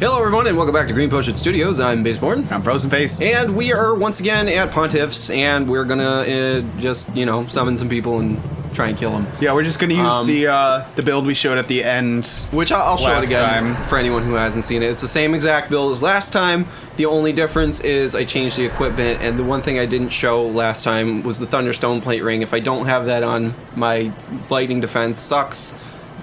Hello everyone and welcome back to greenpotionstudios. I'm Baseborn. I'm Frozenface. And we are once again at Pontiff's and we're gonna just, you know, summon some people and try and kill them. Yeah, we're just gonna use the build we showed at the end. Which I'll show it again for anyone who hasn't seen it. It's the same exact build as last time. The only difference is I changed the equipment, and the one thing I didn't show last time was the Thunderstone plate ring. If I don't have that on, my lightning defense sucks.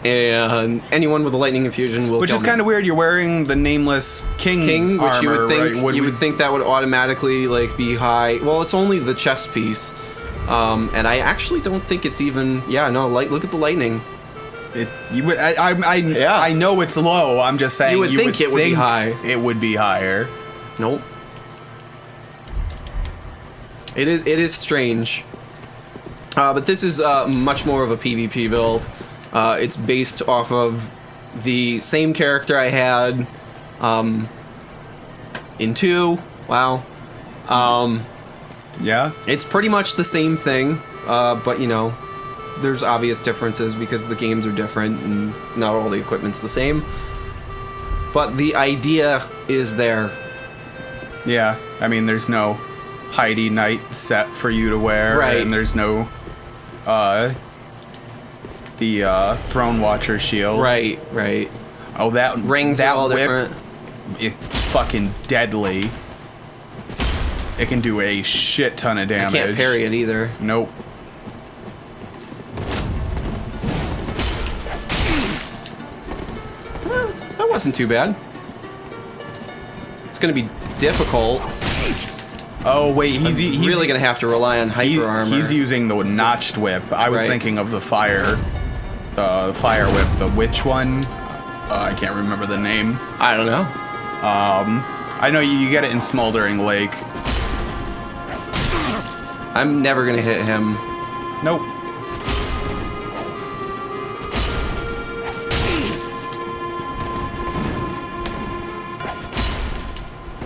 And anyone with a lightning infusion will. Which is kind of weird. You're wearing the nameless king which armor, you would think right? you would think that would automatically like be high. Well, it's only the chest piece, and I actually don't think it's even. Yeah, no. Look at the lightning. I know it's low. I'm just saying. You would think it would be high. It would be higher. Nope. It is strange. But this is much more of a PvP build. It's based off of the same character I had in 2. Wow. Yeah? It's pretty much the same thing, but, you know, there's obvious differences because the games are different and not all the equipment's the same. But the idea is there. Yeah. I mean, there's no Heidi Knight set for you to wear. Right. And there's no, the Throne Watcher shield. Right, right. Oh, that rings that are all whip, different. It's fucking deadly. It can do a shit ton of damage. I can't parry it either. Nope. Well, that wasn't too bad. It's gonna be difficult. Oh wait, he's really gonna have to rely on hyper armor. He's using the notched whip. I was thinking of the fire whip, the witch one. I can't remember the name. I don't know. I know you get it in Smoldering Lake. I'm never gonna hit him. Nope.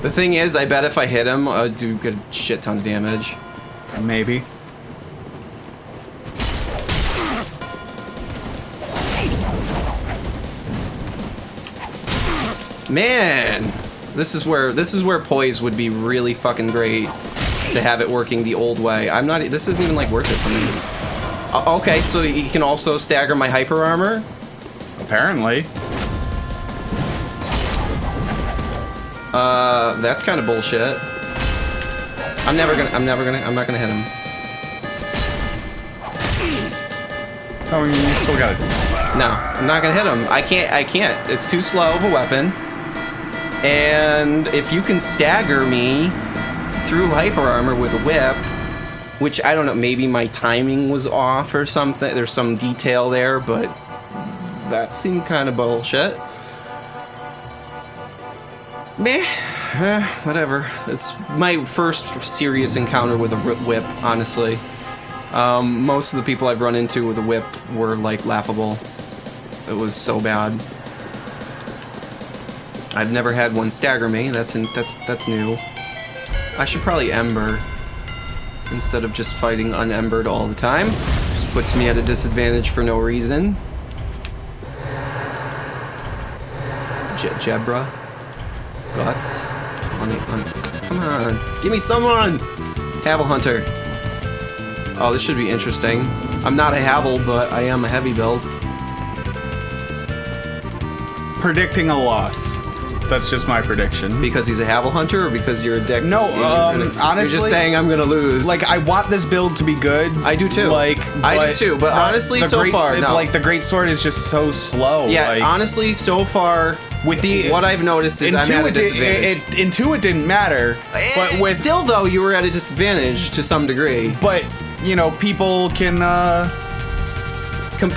The thing is, I bet if I hit him, I'd do a shit ton of damage. Maybe. Man, this is where poise would be really fucking great to have it working the old way. This isn't even like worth it for me. Okay, so you can also stagger my hyper armor? Apparently. That's kind of bullshit. I'm not gonna hit him. Oh, you still got it. No, I'm not gonna hit him. I can't. It's too slow of a weapon. And if you can stagger me through hyper armor with a whip, which I don't know, maybe my timing was off or something. There's some detail there, but that seemed kind of bullshit. Meh. Whatever. It's my first serious encounter with a whip, honestly. Most of the people I've run into with a whip were, like, laughable. It was so bad. I've never had one stagger me. That's new. I should probably ember instead of just fighting unembered all the time. Puts me at a disadvantage for no reason. Jebra. Guts. Come on. Give me someone! Havel Hunter. Oh, this should be interesting. I'm not a Havel, but I am a heavy build. Predicting a loss. That's just my prediction. Because he's a Havel Hunter, or because you're a dick? No, honestly, you're just saying I'm gonna lose. Like, I want this build to be good. I do too. Like, I do too. But honestly, so far, no. Like, the Greatsword is just so slow. Yeah, like, honestly, so far, what I've noticed is I'm at a disadvantage. In 2, it didn't matter. But with still, though, you were at a disadvantage to some degree. But you know, people can.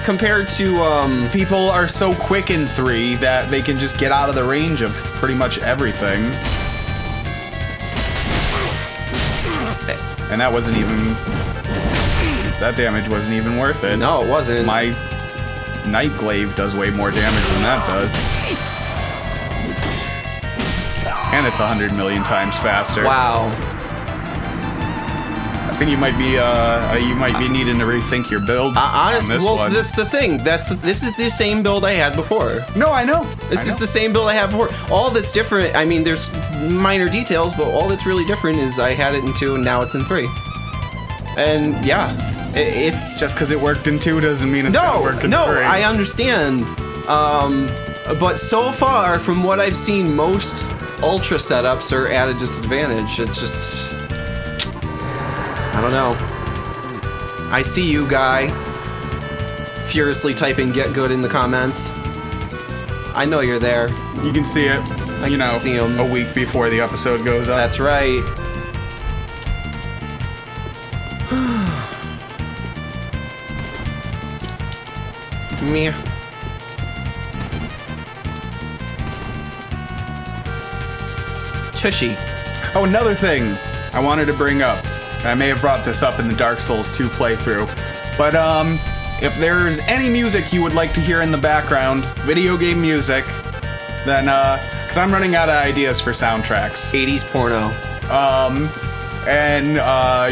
Compared to people are so quick in 3 that they can just get out of the range of pretty much everything. And that wasn't even, that damage wasn't even worth it. No, it wasn't. My Night Glaive does way more damage than that does. And it's 100 million times faster. Wow. think you might be needing to rethink your build. Honestly, well, that's the thing. This is the same build I had before. No, I know. This is the same build I had before. All that's different, I mean, there's minor details, but all that's really different is I had it in 2 and now it's in 3. And yeah, it's just because it worked in 2 doesn't mean it's gonna work in 3. No, I understand. But so far, from what I've seen, most Ultra setups are at a disadvantage. It's just, I don't know. I see you, guy, furiously typing "get good" in the comments. I know you're there. You can see it. I can see him a week before the episode goes up. That's right. Meh. Tushy. Oh, another thing I wanted to bring up. I may have brought this up in the Dark Souls 2 playthrough, but if there's any music you would like to hear in the background, video game music, then because I'm running out of ideas for soundtracks. 80s porno. And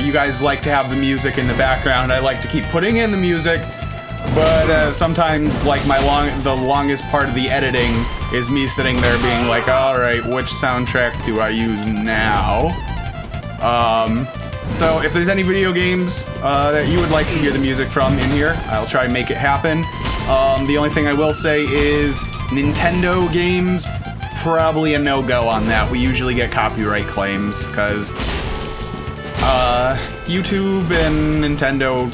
you guys like to have the music in the background. I like to keep putting in the music, but sometimes, like the longest part of the editing is me sitting there being like, all right, which soundtrack do I use now? So if there's any video games that you would like to hear the music from in here, I'll try and make it happen. The only thing I will say is Nintendo games, probably a no-go on that. We usually get copyright claims because YouTube and Nintendo,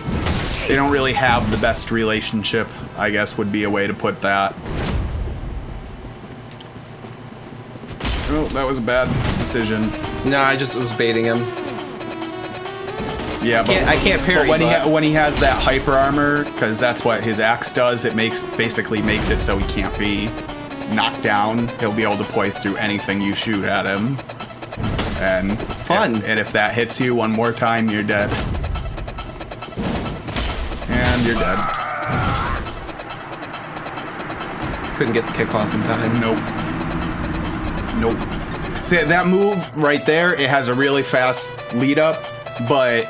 they don't really have the best relationship, I guess would be a way to put that. Oh, that was a bad decision. No, I just was baiting him. Yeah, I can't parry. But when he has that hyper armor, because that's what his axe does, it basically makes it so he can't be knocked down. He'll be able to poise through anything you shoot at him. And fun. And if that hits you one more time, you're dead. And you're dead. Couldn't get the kick off in time. Nope. See, that move right there, it has a really fast lead up, but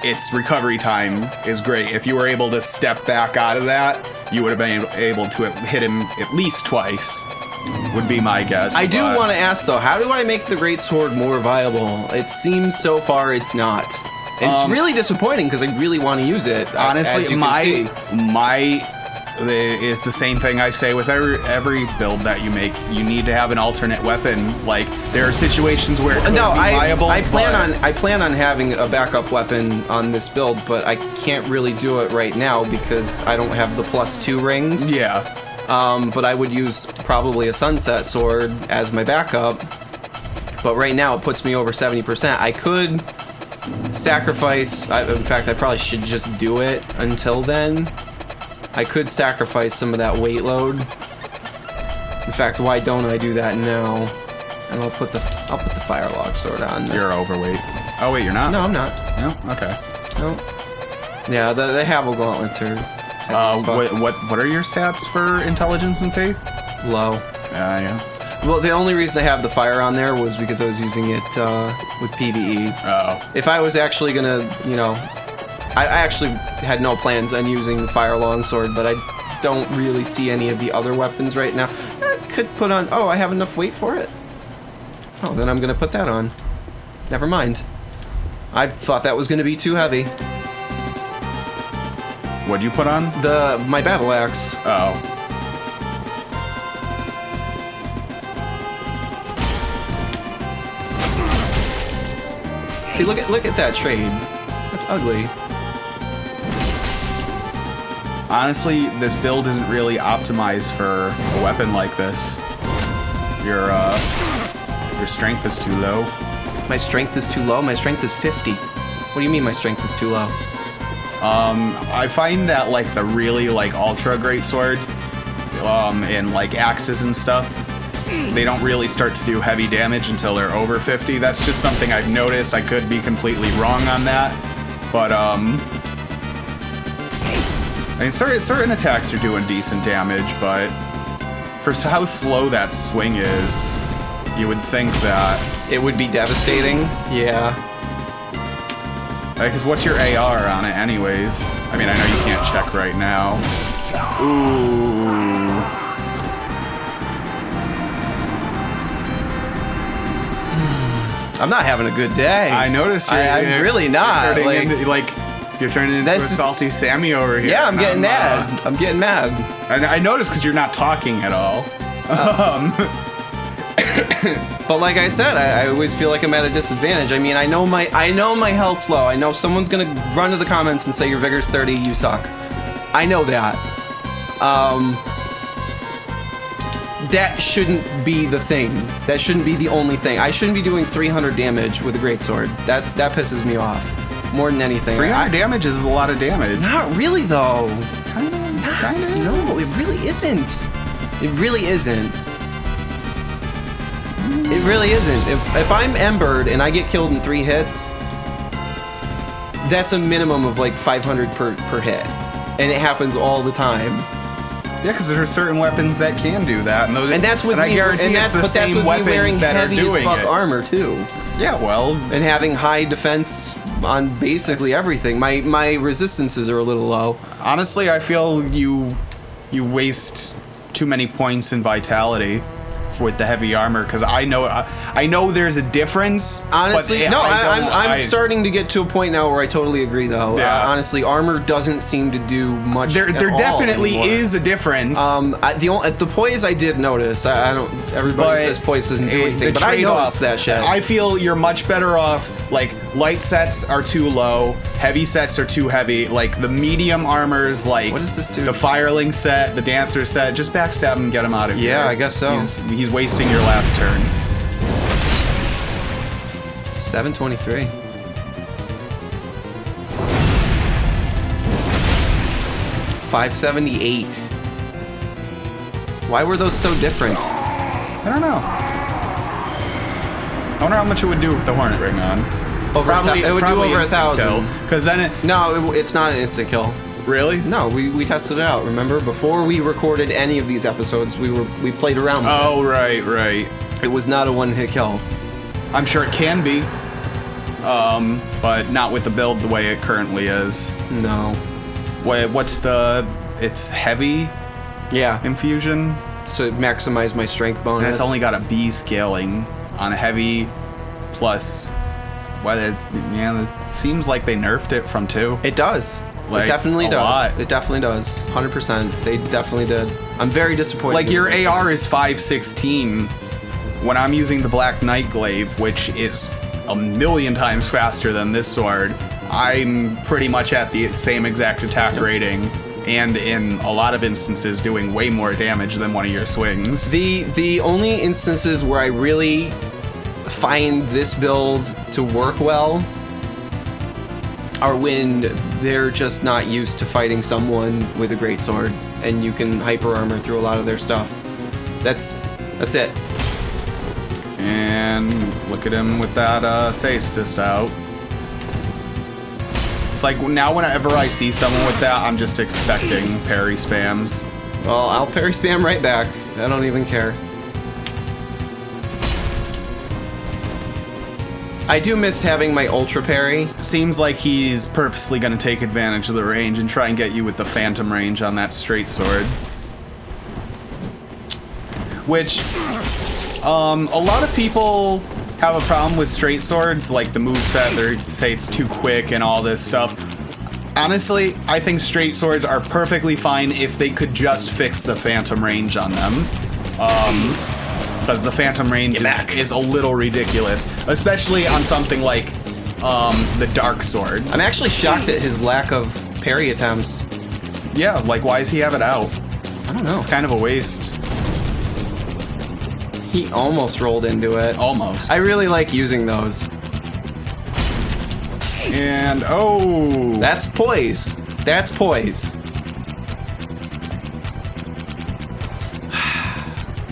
its recovery time is great. If you were able to step back out of that, you would have been able to hit him at least twice, would be my guess. I do want to ask, though, how do I make the Greatsword more viable? It seems so far it's not. It's really disappointing because I really want to use it. Honestly, my is the same thing I say with every build that you make. You need to have an alternate weapon. Like, there are situations where it could be viable. I plan on having a backup weapon on this build, but I can't really do it right now because I don't have the +2 rings. Yeah. But I would use probably a sunset sword as my backup. But right now it puts me over 70%. I could sacrifice. In fact, I probably should just do it until then. I could sacrifice some of that weight load. In fact, why don't I do that now? And I'll put the firelog sword on. You're overweight. Oh wait, you're not? No, I'm not. No? Okay. No. Yeah, the Havel gauntlets are. What are your stats for intelligence and faith? Low. Yeah. Well, the only reason I have the fire on there was because I was using it with PvE. Oh. If I was actually gonna, I actually had no plans on using the fire longsword, but I don't really see any of the other weapons right now. I could put on. Oh, I have enough weight for it. Oh, then I'm gonna put that on. Never mind. I thought that was gonna be too heavy. What'd you put on? My battle axe. Oh. See, look at that trade. That's ugly. Honestly, this build isn't really optimized for a weapon like this. Your strength is too low. My strength is too low? My strength is 50. What do you mean my strength is too low? I find that like the really like ultra great swords, and like axes and stuff, they don't really start to do heavy damage until they're over 50. That's just something I've noticed. I could be completely wrong on that, but I mean, certain attacks are doing decent damage, but for how slow that swing is, you would think that it would be devastating. Yeah. Because what's your AR on it anyways? I mean, I know you can't check right now. Ooh. I'm not having a good day. I noticed I'm really not. You're turning into a salty Sammy over here. Yeah, I'm getting mad. I'm getting mad. I noticed because you're not talking at all. But like I said, I always feel like I'm at a disadvantage. I mean, I know my health's low. I know someone's gonna run to the comments and say your vigor's 30, you suck. I know that. That shouldn't be the thing. That shouldn't be the only thing. I shouldn't be doing 300 damage with a greatsword. That pisses me off more than anything. 300 damage is a lot of damage. Not really though. Kind of. No, it really isn't. It really isn't. It really isn't. If I'm embered and I get killed in 3 hits, that's a minimum of like 500 per hit, and it happens all the time. Yeah, because there are certain weapons that can do that, and that's with me. But that's with me wearing heavy as fuck armor too. Yeah, well, and having high defense on basically everything. My resistances are a little low. Honestly, I feel you waste too many points in vitality with the heavy armor, because I know there's a difference. Honestly, but no, I'm starting to get to a point now where I totally agree, though. Yeah. Honestly, armor doesn't seem to do much. There definitely is a difference. The poise I did notice. I don't. Everybody says poise doesn't do anything, but I noticed that shit. I feel you're much better off. Like, light sets are too low, heavy sets are too heavy. Like the medium armors, like what does this do? The fireling set, the dancer set. Just backstab him and get him out of here. Yeah, I guess so. He's wasting your last turn. 723. $578. Why were those so different? I don't know. I wonder how much it would do with the Hornet Ring on. It would do over 1,000. Because then it's not an instant kill. Really? No, we tested it out. Remember, before we recorded any of these episodes, we played around with it. Oh, right. It was not a one-hit kill. I'm sure it can be, but not with the build the way it currently is. No. It's heavy? Yeah. Infusion? So maximize my strength bonus. And it's only got a B scaling on heavy plus. It seems like they nerfed it from 2. It does. It definitely does. It definitely does. 100%. They definitely did. I'm very disappointed. Like, your AR is 516 when I'm using the Black Knight Glaive, which is a million times faster than this sword. I'm pretty much at the same exact attack rating, and in a lot of instances doing way more damage than one of your swings. The only instances where I really find this build to work well are when they're just not used to fighting someone with a greatsword, and you can hyper armor through a lot of their stuff. That's it. And look at him with that say assist out. It's like now whenever I see someone with that, I'm just expecting parry spams. Well, I'll parry spam right back. I don't even care. I do miss having my ultra parry. Seems like he's purposely going to take advantage of the range and try and get you with the phantom range on that straight sword. Which, a lot of people have a problem with straight swords, like the moveset, they say it's too quick and all this stuff. Honestly, I think straight swords are perfectly fine if they could just fix the phantom range on them. Because the phantom range is a little ridiculous, especially on something like the dark sword. I'm actually shocked at his lack of parry attempts. Yeah, like why does he have it out? I don't know. It's kind of a waste. He almost rolled into it. Almost. I really like using those. And oh, that's poise. That's poise.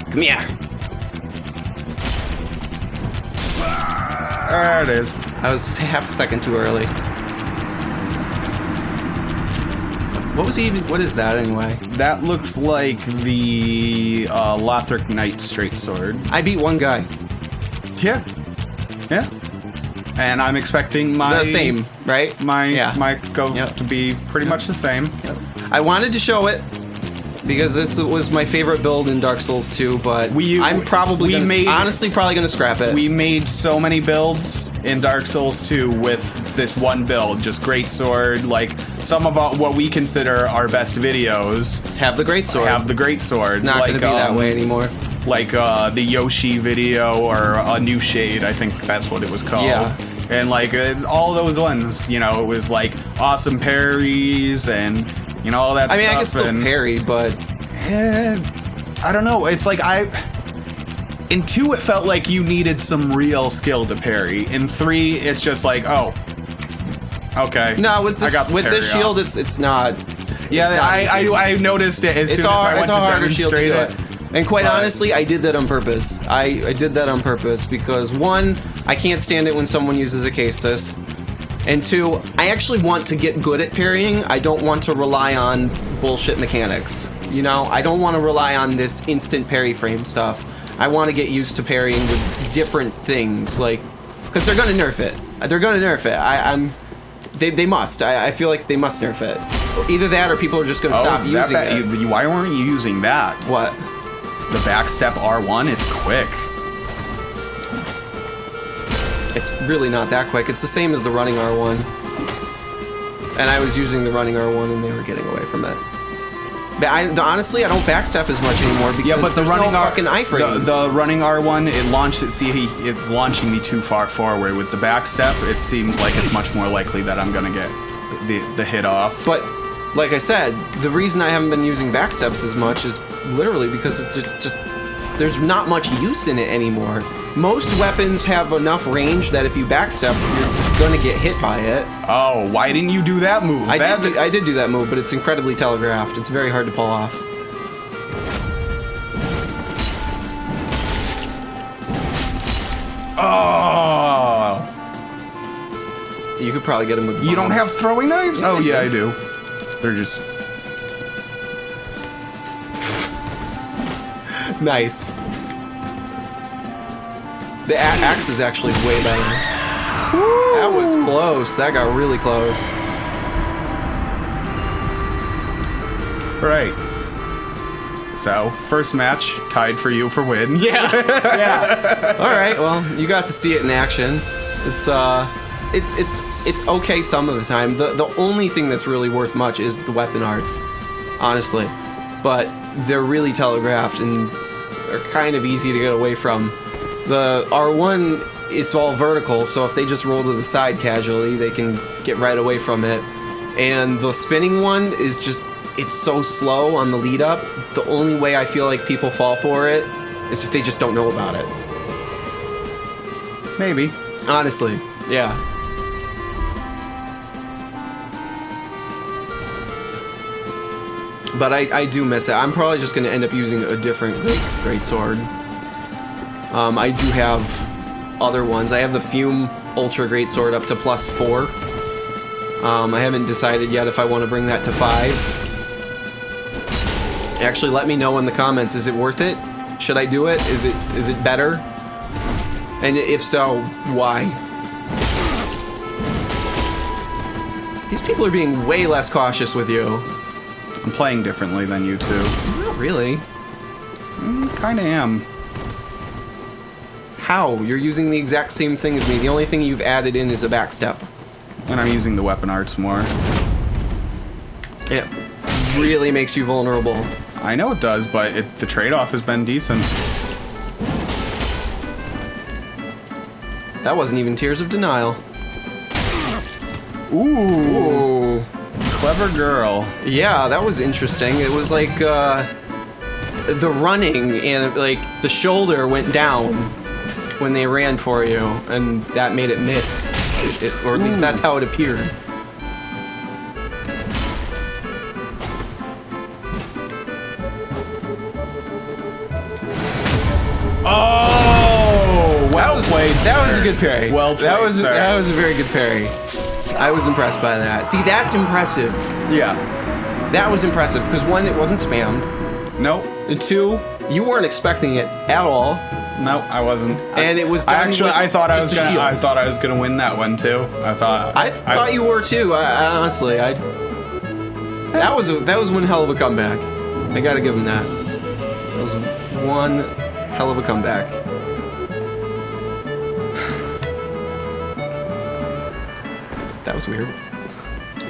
Come here. There it is. I was half a second too early. What was he even? What is that anyway? That looks like the Lothric Knight straight sword. I beat one guy. Yeah. Yeah. And I'm expecting my... The same, right? My go to be pretty much the same. I wanted to show it because this was my favorite build in Dark Souls 2, but I'm probably honestly probably gonna scrap it. We made so many builds in Dark Souls 2 with this one build, just Greatsword. Like some of what we consider our best videos have the Greatsword. Have the Greatsword. It's not gonna be that way anymore. Like the Yoshi video or a New Shade, I think that's what it was called. Yeah. And like all those ones, you know, it was like awesome parries and you know all that stuff. I mean, I can still parry, but I don't know. It's like in 2 it felt like you needed some real skill to parry. In 3 it's just like, oh, okay. No, with this shield it's not. Yeah, I noticed it as soon as I went to demonstrate it. And quite honestly, I did that on purpose. I did that on purpose because 1, I can't stand it when someone uses a Kestis. And 2, I actually want to get good at parrying. I don't want to rely on bullshit mechanics. You know, I don't want to rely on this instant parry frame stuff. I want to get used to parrying with different things, like, because they're gonna nerf it. They're gonna nerf it. They must. I feel like they must nerf it. Either that, or people are just gonna stop using it. Why weren't you using that? What? The backstep R1. It's quick. It's really not that quick. It's the same as the running R1. And I was using the running R1 and they were getting away from it. But honestly, I don't backstep as much anymore because there's no fucking iframes. The running R1, it launched it. See, it's launching me too far forward. With the backstep, it seems like it's much more likely that I'm gonna get the hit off. But like I said, the reason I haven't been using backsteps as much is literally because it's just there's not much use in it anymore. Most weapons have enough range that if you backstep, you're gonna get hit by it. Oh, why didn't you do that move? I did do that move, but it's incredibly telegraphed. It's very hard to pull off. Oh! You could probably get him with. You don't have throwing knives? Yes, oh yeah, I do. They're just nice. The axe is actually way better. Woo! That was close. That got really close. Right. So, first match, tied for you for wins. Yeah. Yeah. All right. Well, you got to see it in action. It's okay some of the time. The only thing that's really worth much is the weapon arts, honestly. But they're really telegraphed and are kind of easy to get away from. The R1, it's all vertical, so if they just roll to the side casually, they can get right away from it. And the spinning one is just, it's so slow on the lead up. The only way I feel like people fall for it is if they just don't know about it. Maybe. Honestly, yeah. But I do miss it. I'm probably just going to end up using a different Greatsword. I do have other ones. I have the Fume Ultra Greatsword up to +4. I haven't decided yet if I want to bring that to 5. Actually, let me know in the comments. Is it worth it? Should I do it? Is it better? And if so, why? These people are being way less cautious with you. I'm playing differently than you two. Not really. Kinda am. How? You're using the exact same thing as me. The only thing you've added in is a backstep. And I'm using the weapon arts more. It really makes you vulnerable. I know it does, but the trade-off has been decent. That wasn't even Tears of Denial. Ooh. Clever girl. Yeah, that was interesting. It was like the running and like the shoulder went down when they ran for you, and that made it miss. Or at least that's how it appeared. Oh, well played. That was a good parry. Well played, that was a very good parry. I was impressed by that. See, that's impressive. Yeah. That was impressive because 1, it wasn't spammed. Nope. And 2, you weren't expecting it at all. No, I wasn't. And it was done I thought I was just a shield. I thought I was gonna win that one too. I thought you were too. Honestly, that was one hell of a comeback. I gotta give him that. That was one hell of a comeback. That was weird.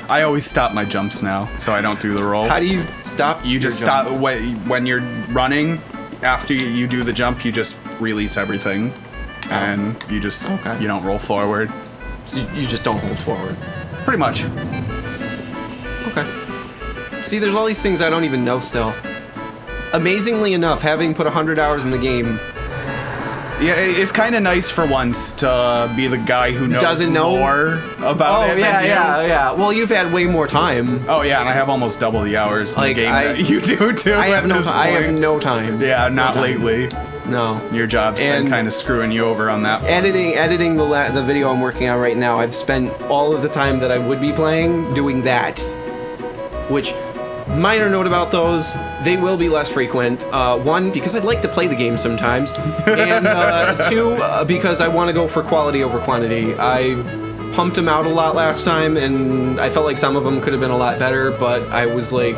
I always stop my jumps now, so I don't do the roll. How do you stop? You just stop when you're running. After you do the jump, you just release everything, and you just you don't roll forward. So you just don't hold forward. Pretty much. Okay. See, there's all these things I don't even know still. Amazingly enough, having put 100 hours in the game. Yeah, it's kind of nice for once to be the guy who knows doesn't know more about it. Yeah. Well, you've had way more time. Oh yeah, and I have almost double the hours in the game that you do too. I have no time. Yeah, not lately. No. Your job's been kind of screwing you over on that front. Editing the video I'm working on right now, I've spent all of the time that I would be playing doing that. Which, minor note about those, they will be less frequent. One, because I'd like to play the game sometimes. And two, because I want to go for quality over quantity. I pumped them out a lot last time, and I felt like some of them could have been a lot better, but I was like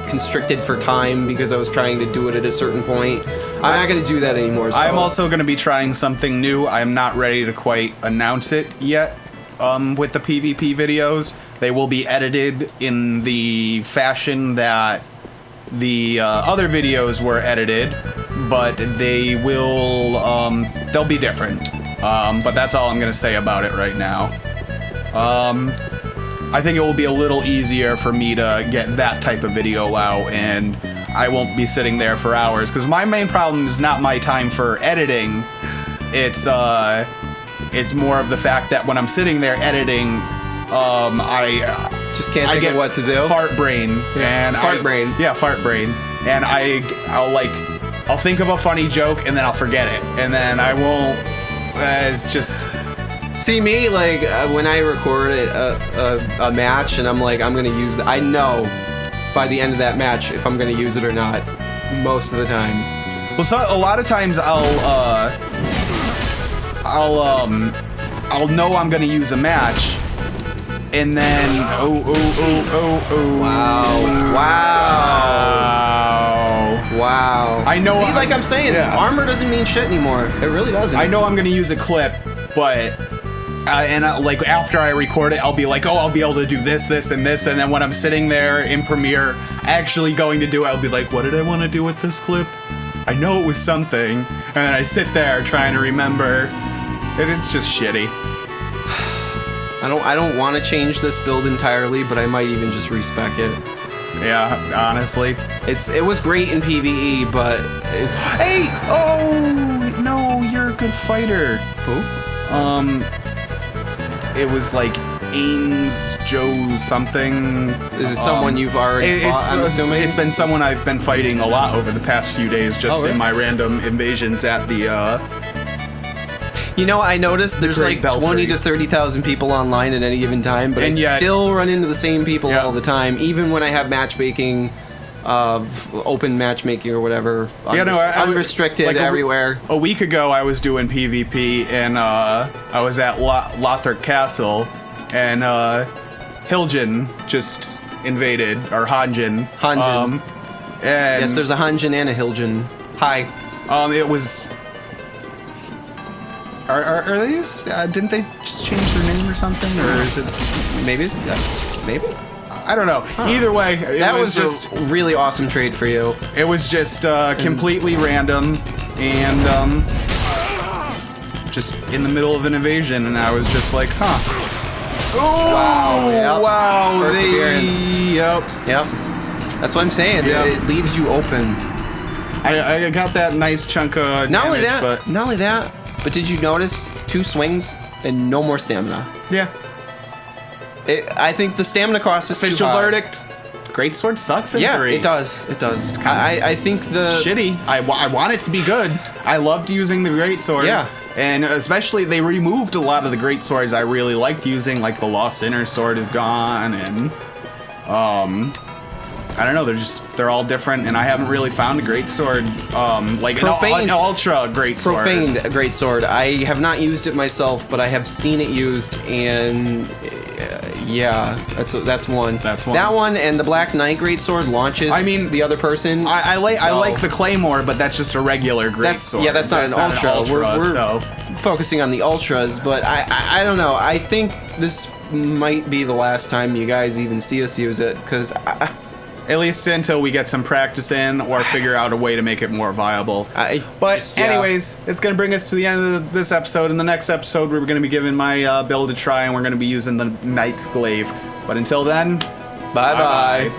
constricted for time because I was trying to do it at a certain point. I'm not going to do that anymore. So. I'm also going to be trying something new. I'm not ready to quite announce it yet with the PvP videos. They will be edited in the fashion that the other videos were edited, but they will, they'll be different. But that's all I'm going to say about it right now. I think it will be a little easier for me to get that type of video out, and I won't be sitting there for hours, because my main problem is not my time for editing. It's more of the fact that when I'm sitting there editing, I just can't think of what to do. Fart brain. Yeah. And fart brain. Yeah, fart brain. And I'll think of a funny joke and then I'll forget it. And then I won't, it's just... See me, like, when I record a match and I'm like, I'm gonna use I know by the end of that match if I'm gonna use it or not, most of the time. Well, so a lot of times I'll know I'm gonna use a match, and then wow. I know. See, like I'm saying, armor doesn't mean shit anymore. It really doesn't. I know I'm gonna use a clip, but like after I record it, I'll be like, oh, I'll be able to do this, this, and this, and then when I'm sitting there in Premiere actually going to do it, I'll be like, what did I want to do with this clip? I know it was something, and then I sit there trying to remember, and it's just shitty. I don't want to change this build entirely, but I might even just respec it. Yeah, honestly. It was great in PvE, but it's... Hey! Oh! No, you're a good fighter. Who? It was like Ames Joe something. Is it someone you've already fought, I'm assuming? It's been someone I've been fighting a lot over the past few days, just in my random invasions at the, You know, I noticed there's like 20 to 30,000 people online at any given time, but I still run into the same people all the time, even when I have matchmaking, open matchmaking or whatever, unrestricted everywhere. A week ago, I was doing PvP, and I was at Lothric Castle, and Hilgen just invaded, or Hanjin. And yes, there's a Hanjin and a Hilgen. Hi. It was... Are these? Didn't they just change their name or something, or is it? Maybe. Maybe. I don't know. Huh. Either way, that was just a really awesome trade for you. It was just completely random, and just in the middle of an invasion, and I was just like, huh. Oh, wow! Yep. Wow! Perseverance. Yep. That's what I'm saying. Yep. It leaves you open. I got that nice chunk of Not only that. But did you notice 2 swings and no more stamina? Yeah. I think the stamina cost is official too high. verdict. Greatsword sucks in 3. Yeah, it does. I think the... Shitty. I want it to be good. I loved using the Greatsword. Yeah. And especially, they removed a lot of the Greatswords I really liked using, like the Lost Sinner Sword is gone, and... I don't know. They're all different, and I haven't really found a greatsword, like Profaned. an ultra greatsword. Profaned greatsword. I have not used it myself, but I have seen it used, and yeah, that's one. That's one. That one and the Black Knight greatsword launches. I mean, the other person. I like the claymore, but that's just a regular greatsword. That's not an ultra. We're so focusing on the ultras, but I don't know. I think this might be the last time you guys even see us use it, because at least until we get some practice in or figure out a way to make it more viable. Anyways, it's going to bring us to the end of this episode. In the next episode, we're going to be giving my build a try, and we're going to be using the Knight's Glaive. But until then, bye-bye.